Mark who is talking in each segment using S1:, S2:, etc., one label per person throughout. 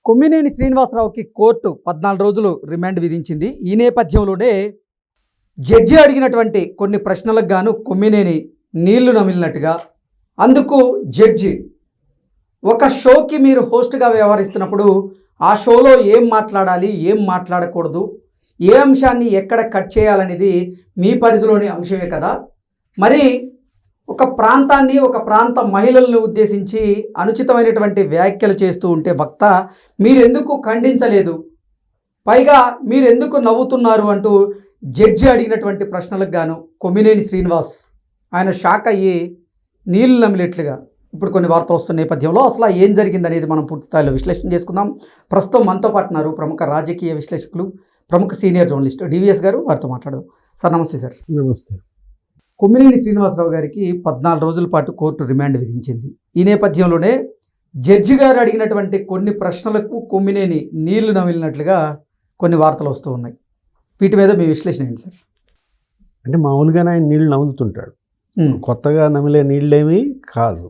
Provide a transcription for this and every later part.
S1: Kommineni శ్రీనివాసరావుకి court 14 రోజులు remand విధించింది. ఈ నేపథ్యంలోనే జడ్జి అడిగినటువంటి కొన్ని ప్రశ్నలకు గాను కొమ్మినేని నీళ్లు నమిలినట్టుగా, అందుకు జడ్జి ఒక షోకి మీరు హోస్ట్గా వ్యవహరిస్తున్నప్పుడు ఆ షోలో ఏం మాట్లాడాలి, ఏం మాట్లాడకూడదు, ఏ అంశాన్ని ఎక్కడ కట్ చేయాలనేది మీ పరిధిలోని అంశమే కదా, మరి ఒక ప్రాంతాన్ని, ఒక ప్రాంత మహిళలను ఉద్దేశించి అనుచితమైనటువంటి వ్యాఖ్యలు చేస్తూ ఉంటే వక్త మీరెందుకు ఖండించలేదు, పైగా మీరెందుకు నవ్వుతున్నారు అంటూ జడ్జి అడిగినటువంటి ప్రశ్నలకు గాను కొమ్మినేని శ్రీనివాస్ ఆయన షాక్ అయ్యి నీళ్ళు నమిలేట్లుగా ఇప్పుడు కొన్ని వార్తలు వస్తున్న నేపథ్యంలో అసలు ఏం జరిగింది అనేది మనం పూర్తి స్థాయిలో విశ్లేషణ చేసుకుందాం. ప్రస్తుతం మనతో పాటు ఉన్నారు ప్రముఖ రాజకీయ విశ్లేషకులు, ప్రముఖ సీనియర్ జర్నలిస్ట్ డివిఎస్ గారు. వారితో మాట్లాడదాం. సార్ నమస్తే. సార్
S2: నమస్తే.
S1: కొమ్మినేని శ్రీనివాసరావు గారికి 14 రోజుల పాటు కోర్టు రిమాండ్ విధించింది. ఈ నేపథ్యంలోనే జడ్జి గారు అడిగినటువంటి కొన్ని ప్రశ్నలకు కొమ్మినేని నీళ్లు నమిలినట్లుగా కొన్ని వార్తలు వస్తూ ఉన్నాయి. వీటి మీద మీ విశ్లేషణ ఏంటి సార్?
S2: అంటే మామూలుగానే ఆయన నీళ్ళు నములుతుంటాడు, కొత్తగా నమిలే నీళ్ళేమీ కాదు.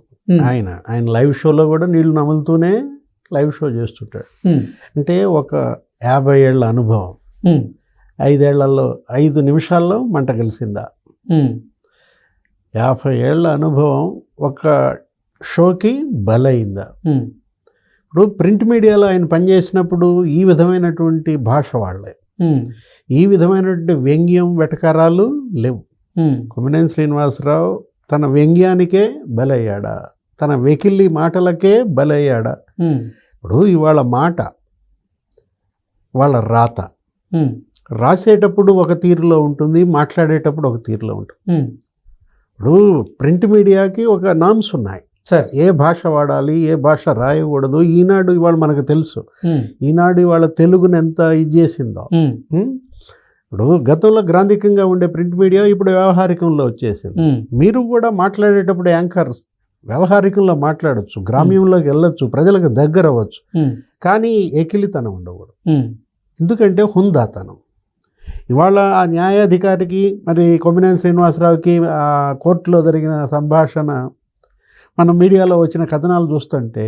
S2: ఆయన లైవ్ షోలో కూడా నీళ్లు నములుతూనే లైవ్ షో చేస్తుంటాడు. అంటే ఒక 50 ఏళ్ల అనుభవం 5 నిమిషాల్లో మంట కలిసిందా? 50 ఏళ్ల అనుభవం ఒక షోకి బలైందా? ఇప్పుడు ప్రింట్ మీడియాలో ఆయన పనిచేసినప్పుడు ఈ విధమైనటువంటి భాష వాడలే, ఈ విధమైనటువంటి వ్యంగ్యం వెటకారాలు లేవు. కొమ్మినేని శ్రీనివాసరావు తన వ్యంగ్యానికే బలయ్యాడా, తన వెకిల్లి మాటలకే బలయ్యాడా? ఇప్పుడు ఇవాళ మాట, వాళ్ళ రాత రాసేటప్పుడు ఒక తీరులో ఉంటుంది, మాట్లాడేటప్పుడు ఒక తీరులో ఉంటుంది. ఇప్పుడు ప్రింట్ మీడియాకి ఒక నామ్స్ ఉన్నాయి
S1: సార్,
S2: ఏ భాష వాడాలి, ఏ భాష రాయకూడదు. ఈనాడు ఇవాళ మనకు తెలుసు, ఈనాడు ఇవాళ తెలుగుని ఎంత ఇది చేసిందో. ఇప్పుడు గతంలో గ్రాంధికంగా ఉండే ప్రింట్ మీడియా ఇప్పుడు వ్యవహారికంలో వచ్చేసింది. మీరు కూడా మాట్లాడేటప్పుడు యాంకర్స్ వ్యవహారికంలో మాట్లాడచ్చు, గ్రామ్యంలోకి వెళ్ళొచ్చు, ప్రజలకు దగ్గర అవ్వచ్చు, కానీ ఎకిలితనం ఉండకూడదు. ఎందుకంటే హుందాతనం. ఇవాళ ఆ న్యాయాధికారికి మరి కొమ్మినేని శ్రీనివాసరావుకి ఆ కోర్టులో జరిగిన సంభాషణ మనం మీడియాలో వచ్చిన కథనాలు చూస్తుంటే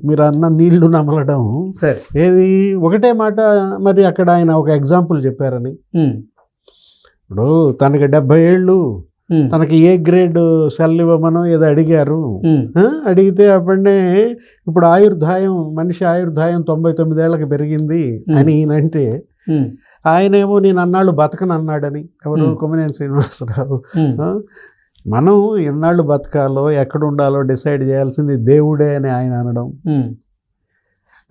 S2: మీరు అన్న నీళ్లు నమలడం ఏది ఒకటే మాట. మరి అక్కడ ఆయన ఒక ఎగ్జాంపుల్ చెప్పారని, ఇప్పుడు తనకి 70 ఏళ్ళు, తనకి ఏ గ్రేడ్ సెల్ ఇవ్వమనో ఏదో అడిగారు. అడిగితే అప్పుడే ఇప్పుడు మనిషి ఆయుర్దాయం 99 ఏళ్ళకి పెరిగింది అని ఈయనంటే, ఆయనేమో నేను అన్నాళ్ళు బతకను అన్నాడని. ఎవరు? కొమ్మినేని శ్రీనివాసరావు. మనం ఎన్నాళ్ళు బతకాలో, ఎక్కడ ఉండాలో డిసైడ్ చేయాల్సింది దేవుడే అని ఆయన అనడం.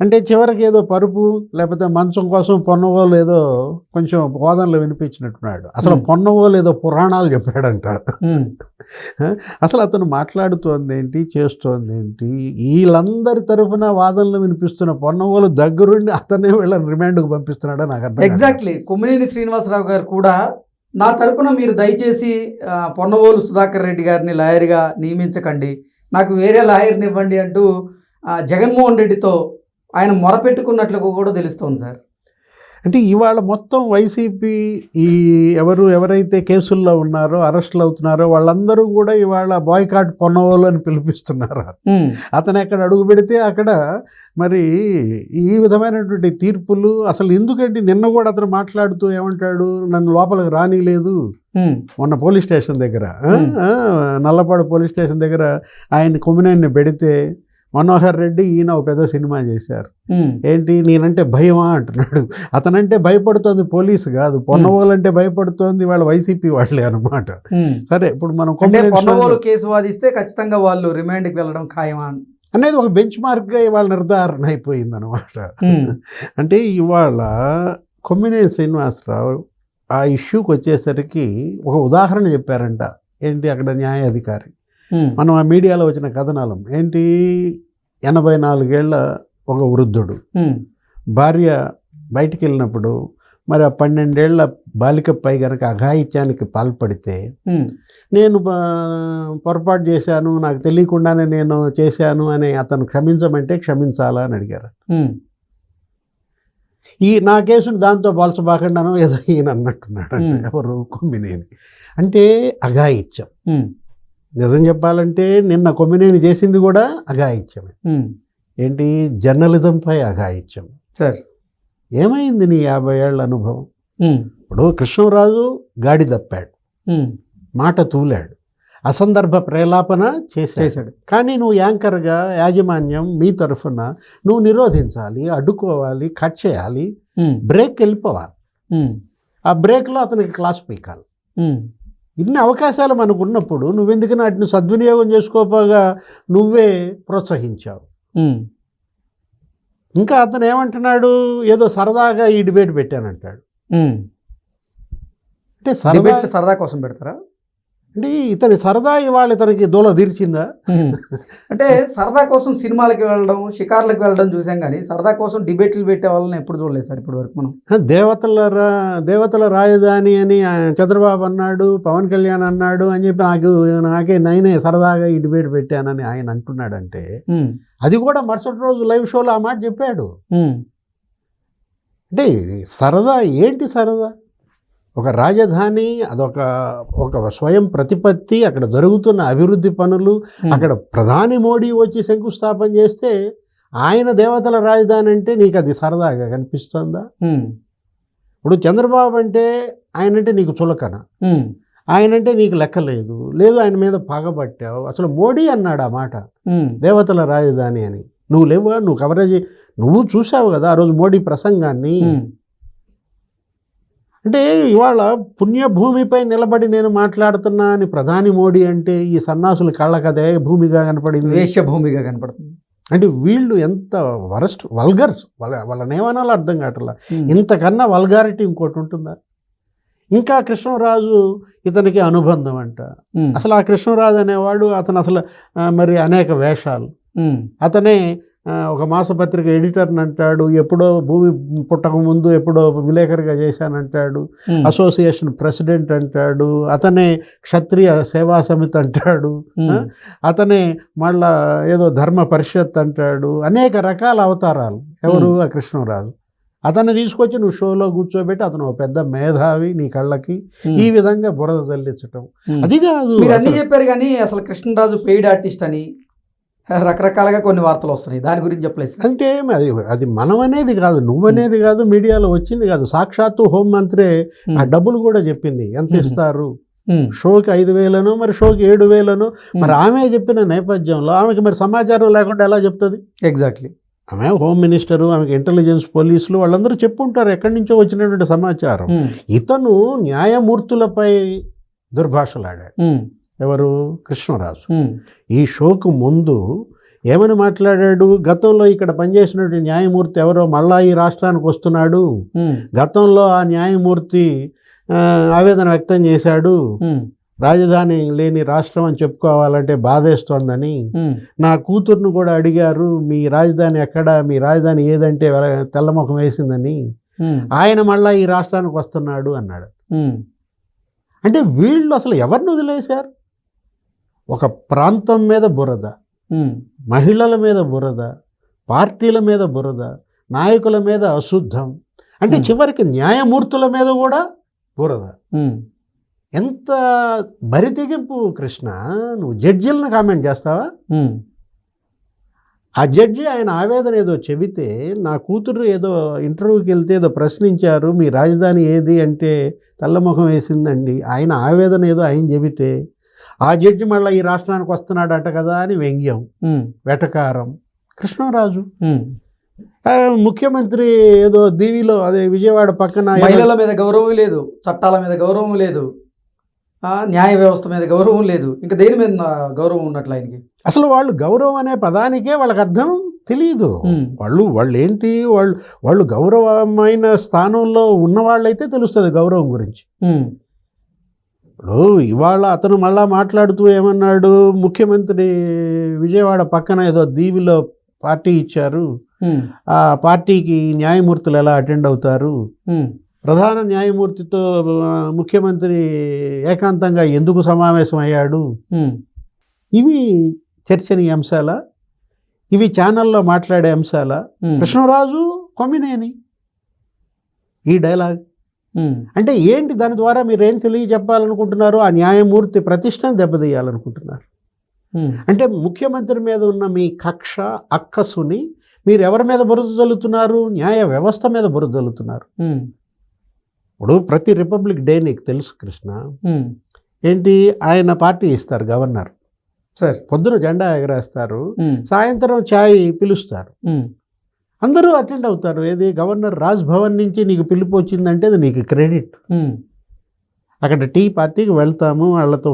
S2: అంటే చివరికి ఏదో పరుపు లేకపోతే మంచం కోసం పొన్నవోలు ఏదో కొంచెం బోధనలు వినిపించినట్టున్నాడు. అసలు పొన్నవోలు ఏదో పురాణాలు చెప్పాడంట. అసలు అతను మాట్లాడుతోంది ఏంటి, చేస్తోంది ఏంటి? వీళ్ళందరి తరఫున వాదనలు వినిపిస్తున్న పొన్నవోలు దగ్గరుండి అతనే వీళ్ళని రిమాండ్కు పంపిస్తున్నాడో నాకు అర్థం.
S1: ఎగ్జాక్ట్లీ. కొమ్మినేని శ్రీనివాసరావు గారు కూడా నా తరపున మీరు దయచేసి పొన్నవోలు సుధాకర్ రెడ్డి గారిని లాయర్గా నియమించకండి, నాకు వేరే లాయర్ని ఇవ్వండి అంటూ జగన్మోహన్ రెడ్డితో ఆయన మొరపెట్టుకున్నట్లుగా కూడా తెలుస్తోంది సార్.
S2: అంటే ఇవాళ మొత్తం వైసీపీ ఎవరైతే కేసుల్లో ఉన్నారో, అరెస్టులు అవుతున్నారో వాళ్ళందరూ కూడా ఇవాళ బాయ్కాట్ పొన్నవోలు అని పిలిపిస్తున్నారు. అతను ఎక్కడ అడుగు పెడితే అక్కడ మరి ఈ విధమైనటువంటి తీర్పులు. అసలు ఎందుకంటే నిన్న కూడా అతను మాట్లాడుతూ ఏమంటాడు, నన్ను లోపలికి రానిలేదు. మొన్న పోలీస్ స్టేషన్ దగ్గర, నల్లపాడు పోలీస్ స్టేషన్ దగ్గర ఆయన కొమ్మినేని పెడితే మనోహర్ రెడ్డి ఈయన ఒక పెద్ద సినిమా చేశారు. ఏంటి, నేనంటే భయమా అంటున్నాడు. అతనంటే భయపడుతోంది పోలీసు కాదు, పొన్నవోలంటే భయపడుతోంది వాళ్ళ వైసీపీ వాళ్ళే అనమాట. సరే, ఇప్పుడు మనం
S1: పొన్నవోలు కేసు వాదిస్తే ఖచ్చితంగా వాళ్ళు రిమాండ్కి వెళ్ళడం ఖాయమా
S2: అనేది ఒక బెంచ్ మార్క్గా ఇవాళ నిర్ధారణ అయిపోయింది అనమాట. అంటే ఇవాళ కొమ్మినేని శ్రీనివాసరావు ఆ ఇష్యూకి వచ్చేసరికి ఒక ఉదాహరణ చెప్పారంట. ఏంటి, అక్కడ న్యాయాధికారి మనం ఆ మీడియాలో వచ్చిన కథనాలు ఏంటి, 84 ఏళ్ల ఒక వృద్ధుడు భార్య బయటికి వెళ్ళినప్పుడు మరి ఆ 12 ఏళ్ల బాలికపై కనుక అఘాయిత్యానికి పాల్పడితే, నేను పొరపాటు చేశాను, నాకు తెలియకుండానే నేను చేశాను అని అతను క్షమించమంటే క్షమించాలా అని అడిగారు. నా కేసును దాంతో పోల్చబాకుండానో ఏదో ఈయన అన్నట్టున్నాడు. ఎవరు? కొమ్మినేని. అంటే అఘాయిత్యం. నిజం చెప్పాలంటే నిన్న కొమ్మినేని చేసింది కూడా అఘాయిత్యమే. ఏంటి జర్నలిజంపై అఘాయిత్యం.
S1: సార్
S2: ఏమైంది నీ 50 ఏళ్ల అనుభవం? ఇప్పుడు కృష్ణరాజు గాడి తప్పాడు, మాట తూలాడు, అసందర్భ ప్రేలాపన చేశాడు. కానీ నువ్వు యాంకర్గా యాజమాన్యం మీ తరఫున నువ్వు నిరోధించాలి, అడ్డుకోవాలి, కట్ చేయాలి, బ్రేక్ వెళ్ళిపోవాలి. ఆ బ్రేక్లో అతనికి క్లాస్ పీకాలి. ఇన్ని అవకాశాలు మనకు ఉన్నప్పుడు నువ్వెందుకు వాటిని సద్వినియోగం చేసుకోపోగా నువ్వే ప్రోత్సహించావు. ఇంకా అతను ఏమంటున్నాడు, ఏదో సరదాగా ఈ డిబేట్ పెట్టానంటాడు. అంటే
S1: సరదా కోసం పెడతారా?
S2: అంటే ఇతని సరదా ఇవాళ ఇతనికి దూల తీర్చిందా?
S1: అంటే సరదా కోసం సినిమాలకి వెళ్ళడం, షికార్లకు వెళ్ళడం చూసాం, కానీ సరదా కోసం డిబేట్లు పెట్టే వాళ్ళని ఎప్పుడు చూడలేదు సార్ ఇప్పటి వరకు మనం.
S2: దేవతల రాజధాని అని చంద్రబాబు అన్నాడు, పవన్ కళ్యాణ్ అన్నాడు అని చెప్పి నేనే సరదాగా ఈ డిబేట్ పెట్టానని ఆయన అంటున్నాడంటే అది కూడా మరుసటి రోజు లైవ్ షోలో ఆ మాట చెప్పాడు. అంటే సరదా ఏంటి? సరదా ఒక రాజధాని, ఒక స్వయం ప్రతిపత్తి, అక్కడ జరుగుతున్న అభివృద్ధి పనులు, అక్కడ ప్రధాని మోడీ వచ్చి శంకుస్థాపన చేస్తే ఆయన దేవతల రాజధాని అంటే నీకు అది సరదాగా కనిపిస్తుందా? ఇప్పుడు చంద్రబాబు అంటే ఆయనంటే నీకు చులకన, ఆయనంటే నీకు లెక్కలేదు, లేదు ఆయన మీద పగబట్టావు. అసలు మోడీ అన్నాడు ఆ మాట, దేవతల రాజధాని అని. నువ్వు లేవా? నువ్వు కవరేజ్ నువ్వు చూసావు కదా ఆ రోజు మోడీ ప్రసంగాన్ని. అంటే ఇవాళ పుణ్యభూమిపై నిలబడి నేను మాట్లాడుతున్నా అని ప్రధాని మోడీ అంటే ఈ సన్నాసుల కళ్ళకదే భూమిగా కనపడింది,
S1: వేశ్యభూమిగా కనపడుతుంది.
S2: అంటే వీళ్ళు ఎంత వరస్ట్ వల్గర్స్, వాళ్ళని ఏమనాలో అర్థం కావట్లా. ఇంతకన్నా వల్గారిటీ ఇంకోటి ఉంటుందా? ఇంకా కృష్ణరాజు ఇతనికి అనుబంధం అంట. అసలు ఆ కృష్ణరాజు అనేవాడు అతను అసలు మరి అనేక వేషాలు. అతనే ఒక మాసపత్రిక ఎడిటర్ని అంటాడు, ఎప్పుడో భూమి పుట్టక ముందు ఎప్పుడో విలేకరిగా చేశానంటాడు, అసోసియేషన్ ప్రెసిడెంట్ అంటాడు, అతనే క్షత్రియ సేవా సమితి అంటాడు, అతనే మళ్ళా ఏదో ధర్మ పరిషత్ అంటాడు. అనేక రకాల అవతారాలు. ఎవరు? ఆ కృష్ణరాజు. అతన్ని తీసుకొచ్చి నువ్వు షోలో కూర్చోబెట్టి అతను ఒక పెద్ద మేధావి నీ కళ్ళకి ఈ విధంగా బురద చల్లించటం అది కాదు.
S1: మీరు అన్నీ చెప్పారు, కానీ అసలు కృష్ణరాజు పెయిడ్ ఆర్టిస్ట్ అని రకరకాలుగా కొన్ని వార్తలు వస్తున్నాయి, దాని గురించి చెప్పలేదు.
S2: అంటే అది మనం అనేది కాదు, నువ్వనేది కాదు, మీడియాలో వచ్చింది కాదు. సాక్షాత్తు హోంమంత్రి ఆ డబ్బులు కూడా చెప్పింది, ఎంత ఇస్తారు షోకి 5,000 మరి షోకి 7,000. మరి ఆమె చెప్పిన నేపథ్యంలో ఆమెకి మరి సమాచారం లేకుండా ఎలా చెప్తుంది?
S1: ఎగ్జాక్ట్లీ.
S2: ఆమె హోమ్ మినిస్టరు, ఆమెకి ఇంటెలిజెన్స్ పోలీసులు వాళ్ళందరూ చెప్పుంటారు ఎక్కడి నుంచో వచ్చినటువంటి సమాచారం. ఇతను న్యాయమూర్తులపై దుర్భాషలాడాడు. ఎవరు? కృష్ణరాజు. ఈ షోకు ముందు ఏమని మాట్లాడాడు? గతంలో ఇక్కడ పనిచేసినటువంటి న్యాయమూర్తి ఎవరో మళ్ళా ఈ రాష్ట్రానికి వస్తున్నాడు, గతంలో ఆ న్యాయమూర్తి ఆవేదన వ్యక్తం చేశాడు, రాజధాని లేని రాష్ట్రం అని చెప్పుకోవాలంటే బాధేస్తోందని. నా కూతుర్ను కూడా అడిగారు, మీ రాజధాని ఎక్కడ, మీ రాజధాని ఏదంటే తెల్లముఖం వేసిందని. ఆయన మళ్ళా ఈ రాష్ట్రానికి వస్తున్నాడు అన్నాడు. అంటే వీళ్ళు అసలు ఎవరిని వదిలేశారు? ఒక ప్రాంతం మీద బురద, మహిళల మీద బురద, పార్టీల మీద బురద, నాయకుల మీద అశుద్ధం, అంటే చివరికి న్యాయమూర్తుల మీద కూడా బురద. ఎంత బరితెగింపు కృష్ణ! నువ్వు జడ్జిలను కామెంట్ చేస్తావా? ఆ జడ్జి ఆయన ఆవేదన ఏదో చెబితే, నా కూతురు ఏదో ఇంటర్వ్యూకి వెళ్తే ఏదో ప్రశ్నించారు, మీ రాజధాని ఏది అంటే తెల్లముఖం వేసిందండి. ఆయన ఆవేదన ఏదో ఆయన చెబితే ఆ జడ్జి మళ్ళీ ఈ రాష్ట్రానికి వస్తున్నాడట కదా అని వ్యంగ్యం, వెటకారం. కృష్ణరాజు ముఖ్యమంత్రి ఏదో దీవిలో, అదే విజయవాడ పక్కన,
S1: మహిళల మీద గౌరవం లేదు, చట్టాల మీద గౌరవం లేదు, న్యాయ వ్యవస్థ మీద గౌరవం లేదు, ఇంకా దేని మీద గౌరవం ఉన్నట్లు ఆయనకి.
S2: అసలు వాళ్ళు గౌరవం అనే పదానికే వాళ్ళకి అర్థం తెలియదు. వాళ్ళు ఏంటి, వాళ్ళు గౌరవమైన స్థానంలో ఉన్నవాళ్ళైతే తెలుస్తుంది గౌరవం గురించి. ఇప్పుడు ఇవాళ అతను మళ్ళా మాట్లాడుతూ ఏమన్నాడు, ముఖ్యమంత్రి విజయవాడ పక్కన ఏదో దీవిలో పార్టీ ఇచ్చారు, ఆ పార్టీకి న్యాయమూర్తులు ఎలా అటెండ్ అవుతారు, ప్రధాన న్యాయమూర్తితో ముఖ్యమంత్రి ఏకాంతంగా ఎందుకు సమావేశం అయ్యాడు, ఇవి చర్చనీయ అంశాలా? ఇవి ఛానల్లో మాట్లాడే అంశాలా? కృష్ణరాజు కొమ్మినేని ఈ డైలాగ్ అంటే ఏంటి? దాని ద్వారా మీరేం తెలియజెప్పాలనుకుంటున్నారు? ఆ న్యాయమూర్తి ప్రతిష్టను దెబ్బతీయాలనుకుంటున్నారు. అంటే ముఖ్యమంత్రి మీద ఉన్న మీ కక్ష అక్కసుని మీరు ఎవరి మీద బురద జల్లుతున్నారు? న్యాయ వ్యవస్థ మీద బురద జల్లుతున్నారు. ఇప్పుడు ప్రతి రిపబ్లిక్ డే నీకు తెలుసు కృష్ణ, ఏంటి ఆయన పార్టీ ఇస్తారు గవర్నర్,
S1: సార్
S2: పొద్దున జెండా ఎగరేస్తారు, సాయంత్రం ఛాయ్ పిలుస్తారు, అందరూ అటెండ్ అవుతారు. ఏది గవర్నర్ రాజ్ భవన్ నుంచి నీకు పిలుపు వచ్చిందంటే అది నీకు క్రెడిట్. అక్కడ టీ పార్టీకి వెళ్తాము, వాళ్ళతో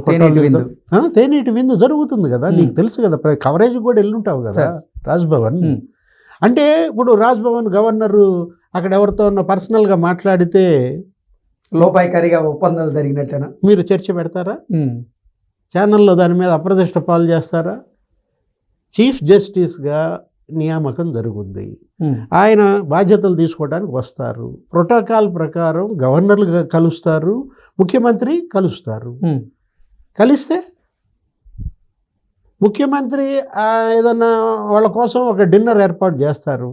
S2: తేనీటి విందు జరుగుతుంది కదా, నీకు తెలుసు కదా, కవరేజ్ కూడా వెళ్ళుంటావు కదా రాజ్ భవన్. అంటే ఇప్పుడు రాజ్ భవన్ గవర్నరు అక్కడ ఎవరితో పర్సనల్గా మాట్లాడితే
S1: లోపాయికారిగా ఒప్పందాలు జరిగినట్లేనా
S2: మీరు చర్చ పెడతారా? ఛానల్లో దాని మీద అప్రదిష్ట పాలు చేస్తారా? చీఫ్ జస్టిస్గా నియామకం జరుగుద్ది, ఆయన బాధ్యతలు తీసుకోవడానికి వస్తారు, ప్రోటోకాల్ ప్రకారం గవర్నర్లు కలుస్తారు, ముఖ్యమంత్రి కలుస్తారు. కలిస్తే ముఖ్యమంత్రి ఏదన్నా వాళ్ళ కోసం ఒక డిన్నర్ ఏర్పాటు చేస్తారు.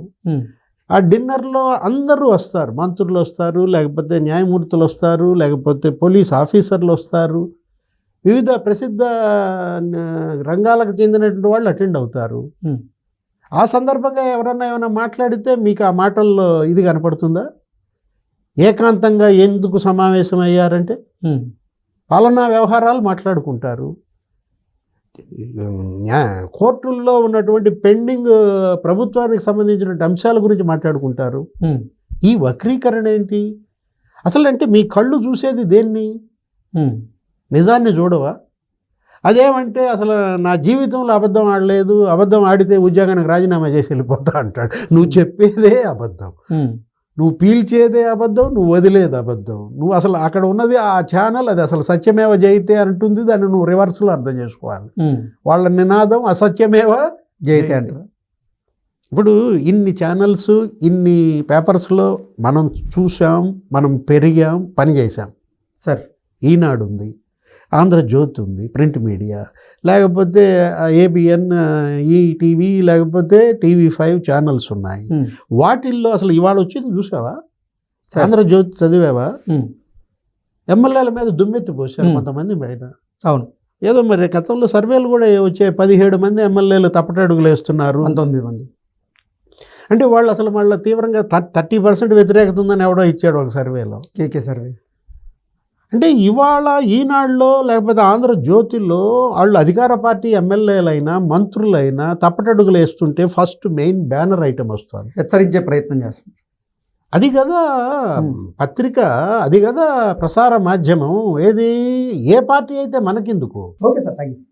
S2: ఆ డిన్నర్లో అందరూ వస్తారు, మంత్రులు వస్తారు, లేకపోతే న్యాయమూర్తులు వస్తారు, లేకపోతే పోలీస్ ఆఫీసర్లు వస్తారు, వివిధ ప్రసిద్ధ రంగాలకు చెందినటువంటి వాళ్ళు అటెండ్ అవుతారు. ఆ సందర్భంగా ఎవరన్నా ఏమైనా మాట్లాడితే మీకు ఆ మాటల్లో ఇది కనపడుతుందా? ఏకాంతంగా ఎందుకు సమావేశం అయ్యారంటే పాలనా వ్యవహారాలు మాట్లాడుకుంటారు, కోర్టుల్లో ఉన్నటువంటి పెండింగ్ ప్రభుత్వానికి సంబంధించిన అంశాల గురించి మాట్లాడుకుంటారు. ఈ వక్రీకరణ ఏంటి అసలు? అంటే మీ కళ్ళు చూసేది దేన్ని? నిజాన్ని చూడవా? అదేమంటే అసలు నా జీవితంలో అబద్ధం ఆడలేదు, అబద్ధం ఆడితే ఉద్యోగానికి రాజీనామా చేసి వెళ్ళిపోతా అంటాడు. నువ్వు చెప్పేదే అబద్ధం, నువ్వు పీల్చేదే అబద్ధం, నువ్వు వదిలేది అబద్ధం. నువ్వు అసలు అక్కడ ఉన్నది ఆ ఛానల్, అది అసలు సత్యమేవ జయితే అంటుంది, దాన్ని నువ్వు రివర్స్లో అర్థం చేసుకోవాలి. వాళ్ళ నినాదం అసత్యమేవ జయితే అంటారు. ఇప్పుడు ఇన్ని ఛానల్స్, ఇన్ని పేపర్స్లో మనం చూసాం, మనం పెరిగాం, పని చేసాం.
S1: సార్
S2: ఈనాడు ఉంది, ఆంధ్రజ్యోతి ఉంది ప్రింట్ మీడియా, లేకపోతే ఏబిఎన్, ఈటీవీ, లేకపోతే టీవీ5 ఛానల్స్ ఉన్నాయి. వాటిల్లో అసలు ఇవాళ వచ్చేది చూసావా? ఆంధ్రజ్యోతి చదివావా? ఎమ్మెల్యేల మీద దుమ్మెత్తి పోసారు కొంతమంది బయట.
S1: అవును,
S2: ఏదో మరి గతంలో సర్వేలు కూడా వచ్చే 17 మంది ఎమ్మెల్యేలు తప్పటడుగులు వేస్తున్నారు,
S1: 19 మంది.
S2: అంటే వాళ్ళు అసలు మళ్ళీ తీవ్రంగా 30% వ్యతిరేకత ఉందని ఎవడో ఇచ్చాడు ఒక సర్వేలో,
S1: కేకే సర్వే.
S2: అంటే ఇవాళ ఈనాడులో లేకపోతే ఆంధ్రజ్యోతిలో వాళ్ళు అధికార పార్టీ ఎమ్మెల్యేలైనా మంత్రులైనా తప్పటడుగులు వేస్తుంటే ఫస్ట్ మెయిన్ బ్యానర్ ఐటమ్ వస్తారు,
S1: హెచ్చరించే ప్రయత్నం చేస్తారు.
S2: అది కదా పత్రిక, అది కదా ప్రసార మాధ్యమం. ఏది ఏ పార్టీ అయితే మనకెందుకు?
S1: Okay sir, thank you.